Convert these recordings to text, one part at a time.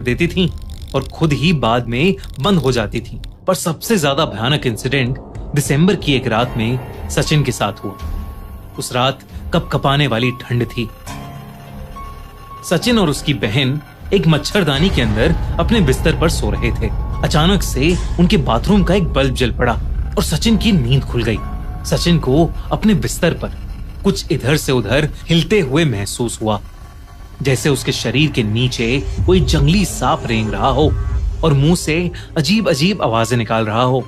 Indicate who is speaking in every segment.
Speaker 1: देती थीं और खुद ही बाद में बंद हो जाती थीं। पर सबसे ज्यादा भयानक इंसिडेंट दिसंबर की एक रात में सचिन के साथ हुआ। उस रात कपकपाने वाली ठंड थी। सचिन और उसकी बहन एक मच्छरदानी के अंदर अपने बिस्तर पर सो रहे थे। अचानक से उनके बाथरूम का एक बल्ब जल पड़ा और सचिन की नींद खुल गई। सचिन को अपने बिस्तर पर कुछ इधर से उधर हिलते हुए महसूस हुआ, जैसे उसके शरीर के नीचे कोई जंगली सांप रेंग रहा हो और मुंह से अजीब अजीब आवाजें निकाल रहा हो।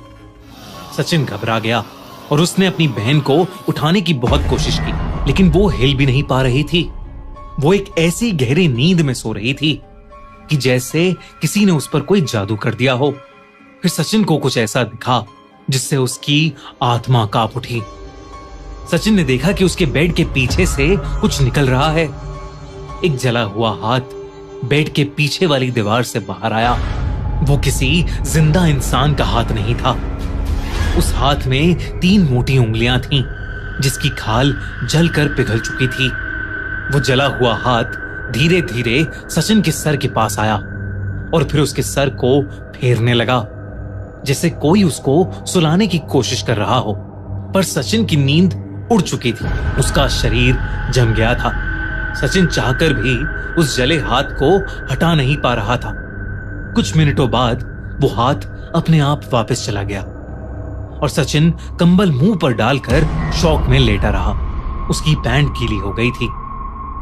Speaker 1: सचिन घबरा गया और उसने अपनी बहन को उठाने की बहुत कोशिश की, लेकिन वो हिल भी नहीं पा रही थी। वो एक ऐसी गहरी नींद में सो रही थी कि जैसे किसी ने उस पर कोई जादू कर दिया हो। फिर सचिन को कुछ ऐसा दिखा जिससे उसकी आत्मा कांप उठी। सचिन ने देखा कि उसके बेड के पीछे से कुछ निकल रहा है। एक जला हुआ हाथ बेड के पीछे वाली दीवार से बाहर आया। वो किसी जिंदा इंसान का हाथ नहीं था। उस हाथ में 3 मोटी उंगलियां थीं, जिसकी खाल जलकर पिघल चुकी थी। वो जला हुआ हाथ धीरे धीरे सचिन के सर के पास आया और फिर उसके सर को फेरने लगा, जैसे कोई उसको सुलाने की कोशिश कर रहा हो। पर सचिन की नींद उड़ चुकी थी। उसका शरीर जम गया था। सचिन चाहकर भी उस जले हाथ को हटा नहीं पा रहा था। कुछ मिनटों बाद वो हाथ अपने आप वापस चला गया और सचिन कंबल मुंह पर डालकर शौक में लेटा रहा। उसकी पैंट गीली हो गई थी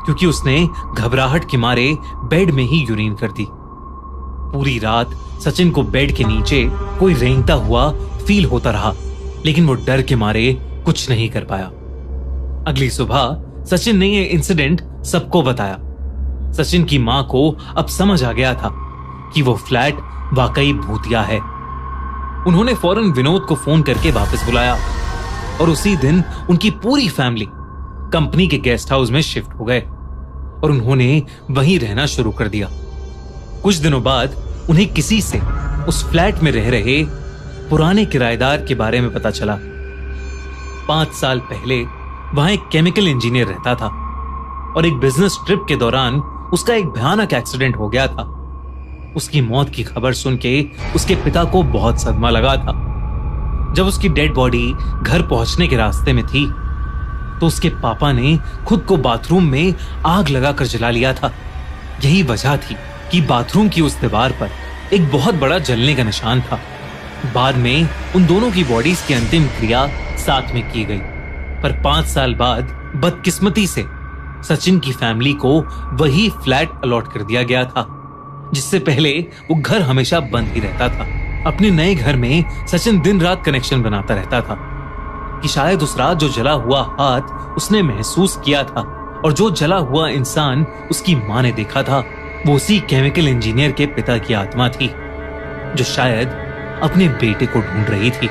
Speaker 1: क्योंकि उसने घबराहट के मारे बेड में ही यूरिन कर दी। पूरी रात सचिन को बेड के नीचे कोई रेंगता हुआ फील होता रहा, लेकिन वो डर के मारे कुछ नहीं कर पाया। अगली सुबह सचिन ने ये इंसिडेंट सबको बताया। सचिन की मां को अब समझ आ गया था कि वो फ्लैट वाकई भूतिया है। उन्होंने फौरन विनोद को फोन करके वापस बुलाया और उसी दिन उनकी पूरी फैमिली कंपनी के गेस्ट हाउस में शिफ्ट हो गए और उन्होंने वहीं रहना शुरू कर दिया। कुछ दिनों बाद उन्हें किसी से उस फ्लैट में रह रहे पुराने किराएदार के बारे में पता चला। 5 साल पहले वहां एक केमिकल इंजीनियर रहता था और एक बिजनेस ट्रिप के दौरान उसका एक भयानक एक्सीडेंट हो गया था। उसकी मौत की खबर सुन के उसके पिता को बहुत सदमा लगा था। जब उसकी डेड बॉडी घर पहुंचने के रास्ते में थी तो उसके पापा ने खुद को बाथरूम में आग लगाकर जला लिया था। यही वजह थी कि बाथरूम की उस दीवार पर एक बहुत बड़ा जलने का निशान था। बाद में उन दोनों की बॉडीज की अंतिम क्रिया साथ में की गई। पर 5 साल बाद बदकिस्मती से सचिन की फैमिली को वही फ्लैट अलॉट कर दिया गया था, जिससे पहले वो घर हमेशा बंद ही रहता था। अपने नए घर में सचिन दिन रात कनेक्शन बनाता रहता था कि शायद उस रात जो जला हुआ हाथ उसने महसूस किया था और जो जला हुआ इंसान उसकी मां ने देखा था, वो उसी केमिकल इंजीनियर के पिता की आत्मा थी जो शायद अपने बेटे को ढूंढ रही थी।